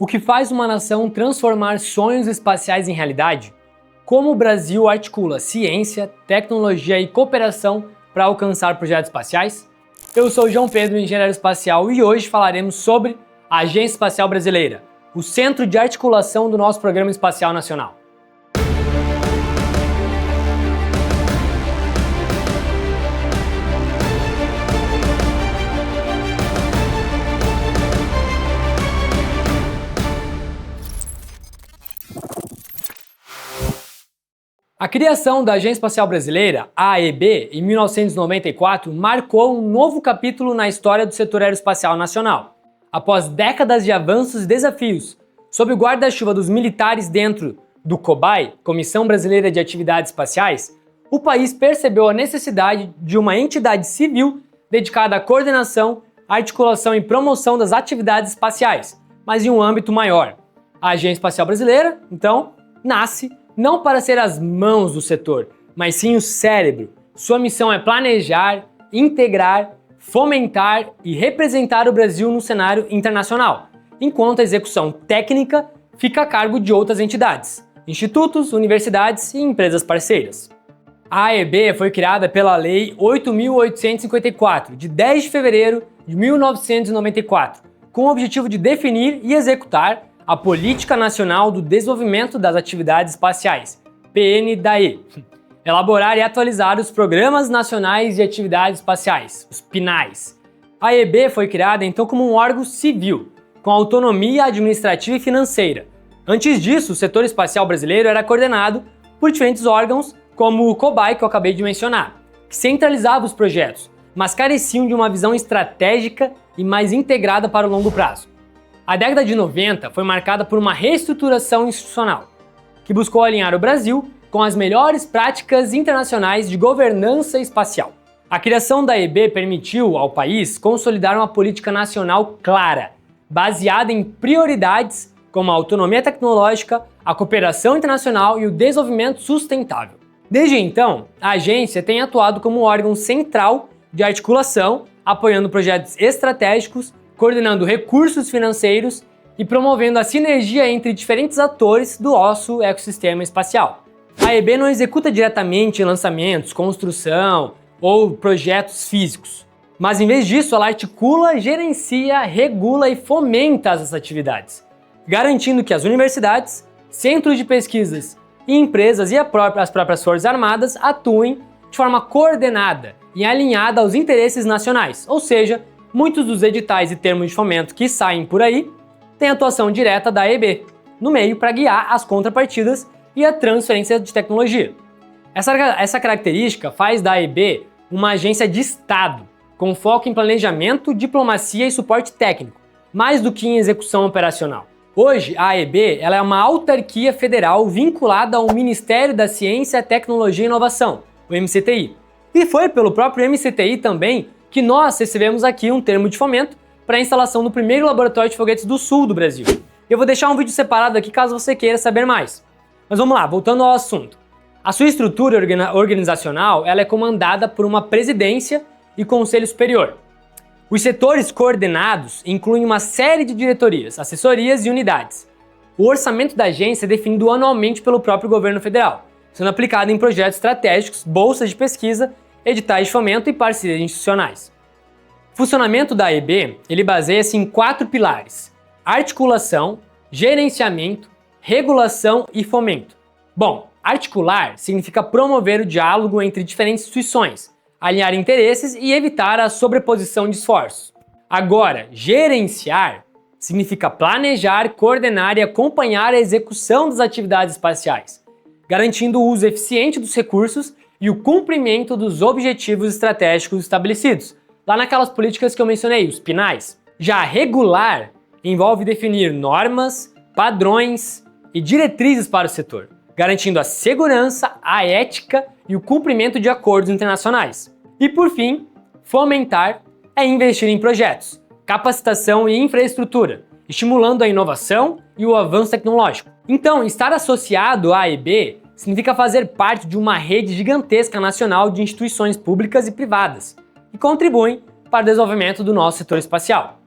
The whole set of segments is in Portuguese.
O que faz uma nação transformar sonhos espaciais em realidade? Como o Brasil articula ciência, tecnologia e cooperação para alcançar projetos espaciais? Eu sou o João Pedro, engenheiro espacial, e hoje falaremos sobre a Agência Espacial Brasileira, o centro de articulação do nosso Programa Espacial Nacional. A criação da Agência Espacial Brasileira, a AEB, em 1994, marcou um novo capítulo na história do setor aeroespacial nacional. Após décadas de avanços e desafios, sob o guarda-chuva dos militares dentro do COBAI, Comissão Brasileira de Atividades Espaciais, o país percebeu a necessidade de uma entidade civil dedicada à coordenação, articulação e promoção das atividades espaciais, mas em um âmbito maior. A Agência Espacial Brasileira, então, nasce não para ser as mãos do setor, mas sim o cérebro. Sua missão é planejar, integrar, fomentar e representar o Brasil no cenário internacional, enquanto a execução técnica fica a cargo de outras entidades, institutos, universidades e empresas parceiras. A AEB foi criada pela Lei 8.854, de 10 de fevereiro de 1994, com o objetivo de definir e executar a Política Nacional do Desenvolvimento das Atividades Espaciais, PNDAE, elaborar e atualizar os Programas Nacionais de Atividades Espaciais, os PNAEs. A AEB foi criada então como um órgão civil, com autonomia administrativa e financeira. Antes disso, o setor espacial brasileiro era coordenado por diferentes órgãos, como o COBAI, que eu acabei de mencionar, que centralizava os projetos, mas careciam de uma visão estratégica e mais integrada para o longo prazo. A década de 90 foi marcada por uma reestruturação institucional, que buscou alinhar o Brasil com as melhores práticas internacionais de governança espacial. A criação da AEB permitiu ao país consolidar uma política nacional clara, baseada em prioridades como a autonomia tecnológica, a cooperação internacional e o desenvolvimento sustentável. Desde então, a agência tem atuado como um órgão central de articulação, apoiando projetos estratégicos, coordenando recursos financeiros e promovendo a sinergia entre diferentes atores do nosso ecossistema espacial. A AEB não executa diretamente lançamentos, construção ou projetos físicos, mas em vez disso ela articula, gerencia, regula e fomenta essas atividades, garantindo que as universidades, centros de pesquisas e empresas e as próprias Forças Armadas atuem de forma coordenada e alinhada aos interesses nacionais, ou seja, muitos dos editais e termos de fomento que saem por aí têm atuação direta da AEB no meio para guiar as contrapartidas e a transferência de tecnologia. Essa característica faz da AEB uma agência de Estado, com foco em planejamento, diplomacia e suporte técnico, mais do que em execução operacional. Hoje, a AEB ela é uma autarquia federal vinculada ao Ministério da Ciência, Tecnologia e Inovação, o MCTI. E foi pelo próprio MCTI também que nós recebemos aqui um termo de fomento para a instalação do primeiro laboratório de foguetes do sul do Brasil. Eu vou deixar um vídeo separado aqui caso você queira saber mais. Mas vamos lá, voltando ao assunto. A sua estrutura organizacional ela é comandada por uma presidência e conselho superior. Os setores coordenados incluem uma série de diretorias, assessorias e unidades. O orçamento da agência é definido anualmente pelo próprio governo federal, sendo aplicado em projetos estratégicos, bolsas de pesquisa, editais de fomento e parcerias institucionais. O funcionamento da AEB ele baseia-se em 4 pilares: articulação, gerenciamento, regulação e fomento. Bom, articular significa promover o diálogo entre diferentes instituições, alinhar interesses e evitar a sobreposição de esforços. Agora, gerenciar significa planejar, coordenar e acompanhar a execução das atividades espaciais, garantindo o uso eficiente dos recursos e o cumprimento dos objetivos estratégicos estabelecidos, lá naquelas políticas que eu mencionei, os PNAEs. Já regular envolve definir normas, padrões e diretrizes para o setor, garantindo a segurança, a ética e o cumprimento de acordos internacionais. E por fim, fomentar é investir em projetos, capacitação e infraestrutura, estimulando a inovação e o avanço tecnológico. Então, estar associado à AEB significa fazer parte de uma rede gigantesca nacional de instituições públicas e privadas, que contribuem para o desenvolvimento do nosso setor espacial.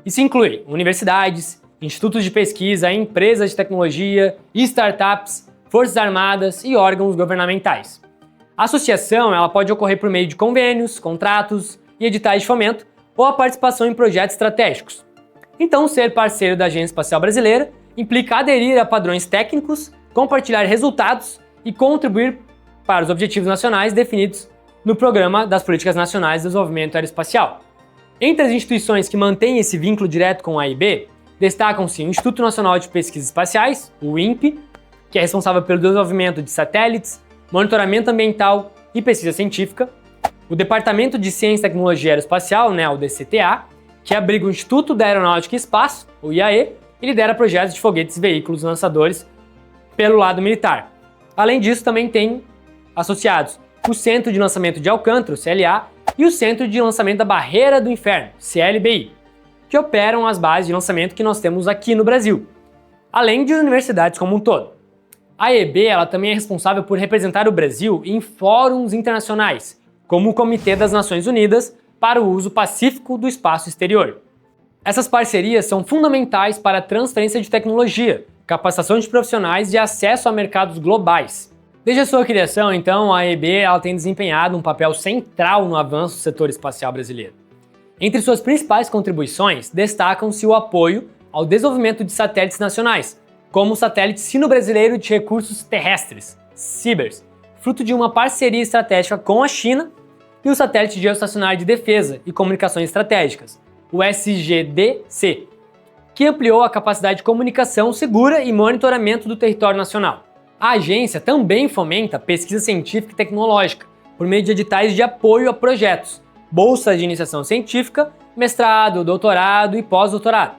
Isso inclui universidades, institutos de pesquisa, empresas de tecnologia, startups, forças armadas e órgãos governamentais. A associação ela pode ocorrer por meio de convênios, contratos e editais de fomento ou a participação em projetos estratégicos. Então, ser parceiro da Agência Espacial Brasileira implica aderir a padrões técnicos, compartilhar resultados e contribuir para os objetivos nacionais definidos no Programa das Políticas Nacionais de Desenvolvimento Aeroespacial. Entre as instituições que mantêm esse vínculo direto com a AIB, destacam-se o Instituto Nacional de Pesquisas Espaciais, o INPE, que é responsável pelo desenvolvimento de satélites, monitoramento ambiental e pesquisa científica, o Departamento de Ciência e Tecnologia Aeroespacial, o DCTA, que abriga o Instituto da Aeronáutica e Espaço, o IAE, e lidera projetos de foguetes e veículos lançadores pelo lado militar. Além disso, também tem associados o Centro de Lançamento de Alcântara, o CLA, e o Centro de Lançamento da Barreira do Inferno, CLBI, que operam as bases de lançamento que nós temos aqui no Brasil, além de universidades como um todo. A AEB ela também é responsável por representar o Brasil em fóruns internacionais, como o Comitê das Nações Unidas para o Uso Pacífico do Espaço Exterior. Essas parcerias são fundamentais para a transferência de tecnologia, capacitação de profissionais e acesso a mercados globais. Desde a sua criação, então, a AEB ela tem desempenhado um papel central no avanço do setor espacial brasileiro. Entre suas principais contribuições, destacam-se o apoio ao desenvolvimento de satélites nacionais, como o Satélite Sino-Brasileiro de Recursos Terrestres, CIBERS, fruto de uma parceria estratégica com a China, e o Satélite Geoestacionário de Defesa e Comunicações Estratégicas, o SGDC, que ampliou a capacidade de comunicação segura e monitoramento do território nacional. A agência também fomenta pesquisa científica e tecnológica, por meio de editais de apoio a projetos, bolsas de iniciação científica, mestrado, doutorado e pós-doutorado,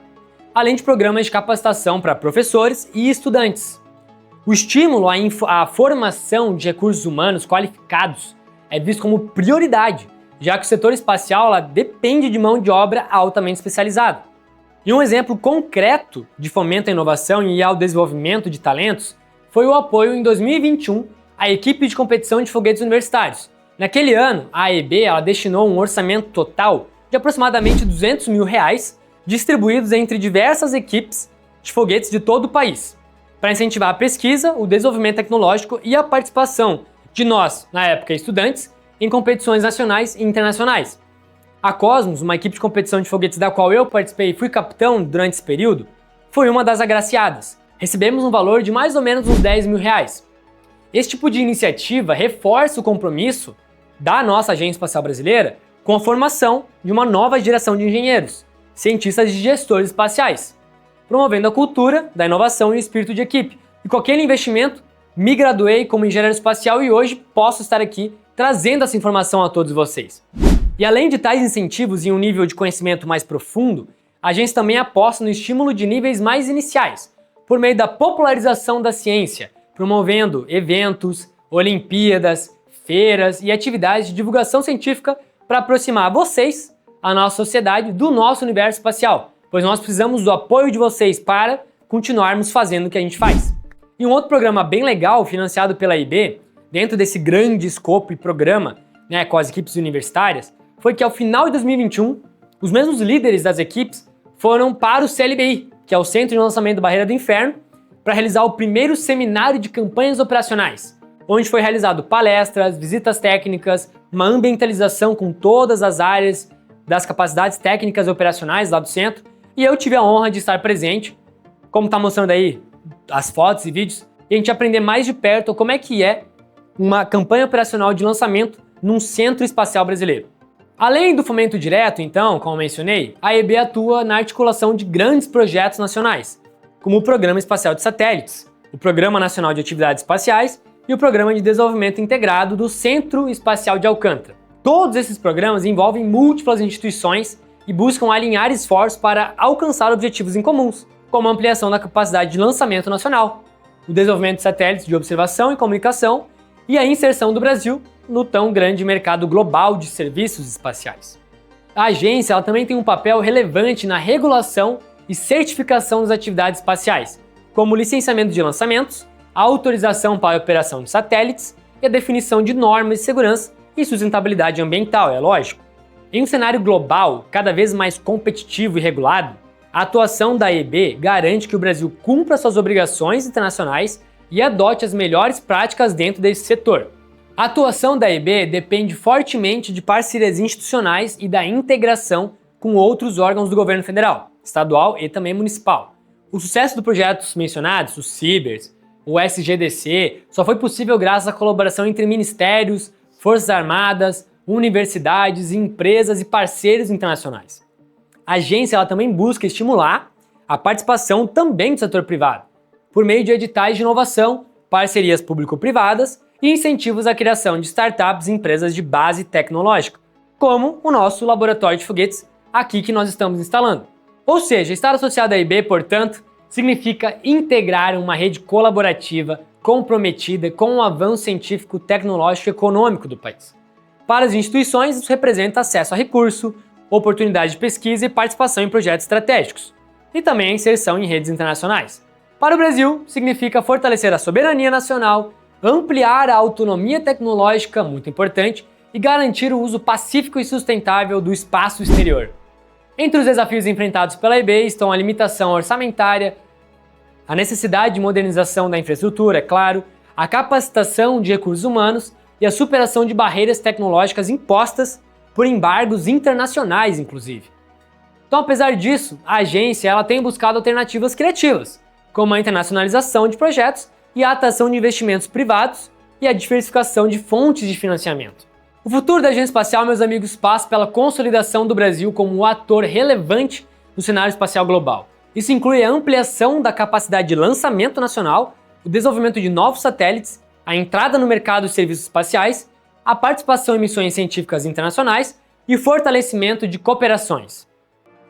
além de programas de capacitação para professores e estudantes. O estímulo à formação de recursos humanos qualificados é visto como prioridade, já que o setor espacial depende de mão de obra altamente especializada. E um exemplo concreto de fomento à inovação e ao desenvolvimento de talentos foi o apoio em 2021 à equipe de competição de foguetes universitários. Naquele ano, a AEB destinou um orçamento total de aproximadamente R$200 mil, distribuídos entre diversas equipes de foguetes de todo o país, para incentivar a pesquisa, o desenvolvimento tecnológico e a participação de nós, na época estudantes, em competições nacionais e internacionais. A Cosmos, uma equipe de competição de foguetes da qual eu participei e fui capitão durante esse período, foi uma das agraciadas. Recebemos um valor de mais ou menos uns R$10 mil. Esse tipo de iniciativa reforça o compromisso da nossa Agência Espacial Brasileira com a formação de uma nova geração de engenheiros, cientistas e gestores espaciais, promovendo a cultura da inovação e o espírito de equipe. E com aquele investimento, me graduei como engenheiro espacial e hoje posso estar aqui trazendo essa informação a todos vocês. E além de tais incentivos e um nível de conhecimento mais profundo, a agência também aposta no estímulo de níveis mais iniciais, por meio da popularização da ciência, promovendo eventos, olimpíadas, feiras e atividades de divulgação científica para aproximar vocês, a nossa sociedade, do nosso universo espacial, pois nós precisamos do apoio de vocês para continuarmos fazendo o que a gente faz. E um outro programa bem legal, financiado pela AIB, dentro desse grande escopo e programa, com as equipes universitárias, foi que ao final de 2021, os mesmos líderes das equipes foram para o CLBI, que é o Centro de Lançamento da Barreira do Inferno, para realizar o primeiro seminário de campanhas operacionais, onde foi realizado palestras, visitas técnicas, uma ambientalização com todas as áreas das capacidades técnicas e operacionais lá do centro, e eu tive a honra de estar presente, como está mostrando aí as fotos e vídeos, e a gente aprender mais de perto como é que é uma campanha operacional de lançamento num centro espacial brasileiro. Além do fomento direto, então, como mencionei, a AEB atua na articulação de grandes projetos nacionais, como o Programa Espacial de Satélites, o Programa Nacional de Atividades Espaciais e o Programa de Desenvolvimento Integrado do Centro Espacial de Alcântara. Todos esses programas envolvem múltiplas instituições e buscam alinhar esforços para alcançar objetivos em comuns, como a ampliação da capacidade de lançamento nacional, o desenvolvimento de satélites de observação e comunicação e a inserção do Brasil no tão grande mercado global de serviços espaciais. A agência ela também tem um papel relevante na regulação e certificação das atividades espaciais, como o licenciamento de lançamentos, a autorização para a operação de satélites e a definição de normas de segurança e sustentabilidade ambiental, é lógico. Em um cenário global cada vez mais competitivo e regulado, A atuação da AEB garante que o Brasil cumpra suas obrigações internacionais e adote as melhores práticas dentro desse setor. A atuação da AEB depende fortemente de parcerias institucionais e da integração com outros órgãos do governo federal, estadual e também municipal. O sucesso dos projetos mencionados, os CIBERs, o SGDC, só foi possível graças à colaboração entre ministérios, forças armadas, universidades, empresas e parceiros internacionais. A agência ela também busca estimular a participação também do setor privado, por meio de editais de inovação, parcerias público-privadas e incentivos à criação de startups e empresas de base tecnológica, como o nosso laboratório de foguetes aqui que nós estamos instalando. Ou seja, estar associado à AEB, portanto, significa integrar uma rede colaborativa comprometida com o avanço científico, tecnológico e econômico do país. Para as instituições, isso representa acesso a recurso, oportunidade de pesquisa e participação em projetos estratégicos, e também a inserção em redes internacionais. Para o Brasil, significa fortalecer a soberania nacional, ampliar a autonomia tecnológica, muito importante, e garantir o uso pacífico e sustentável do espaço exterior. Entre os desafios enfrentados pela AEB estão a limitação orçamentária, a necessidade de modernização da infraestrutura, é claro, a capacitação de recursos humanos e a superação de barreiras tecnológicas impostas por embargos internacionais, inclusive. Então, apesar disso, a agência ela tem buscado alternativas criativas, como a internacionalização de projetos e a atração de investimentos privados e a diversificação de fontes de financiamento. O futuro da agência espacial, meus amigos, passa pela consolidação do Brasil como um ator relevante no cenário espacial global. Isso inclui a ampliação da capacidade de lançamento nacional, o desenvolvimento de novos satélites, a entrada no mercado de serviços espaciais, a participação em missões científicas internacionais e o fortalecimento de cooperações.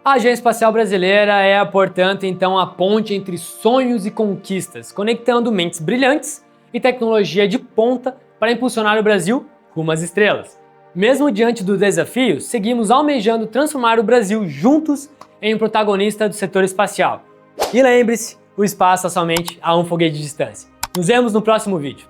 A Agência Espacial Brasileira é, portanto, então a ponte entre sonhos e conquistas, conectando mentes brilhantes e tecnologia de ponta para impulsionar o Brasil rumo às estrelas. Mesmo diante dos desafios, seguimos almejando transformar o Brasil juntos em um protagonista do setor espacial. E lembre-se, o espaço é somente a um foguete de distância. Nos vemos no próximo vídeo.